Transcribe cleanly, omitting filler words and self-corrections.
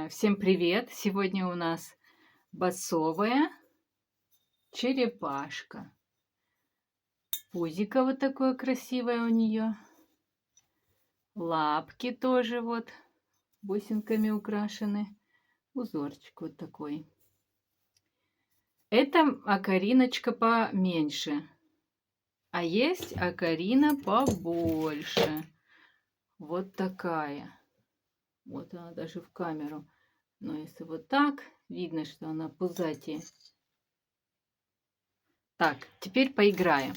Всем привет! Сегодня у нас басовая черепашка. Пузико вот такое красивое у нее. Лапки тоже вот бусинками украшены. Узорчик вот такой. Это окариночка поменьше. А есть окарина побольше. Вот такая. Вот она даже в камеру. Но если вот так, видно, что она пузатее. Так, теперь поиграем.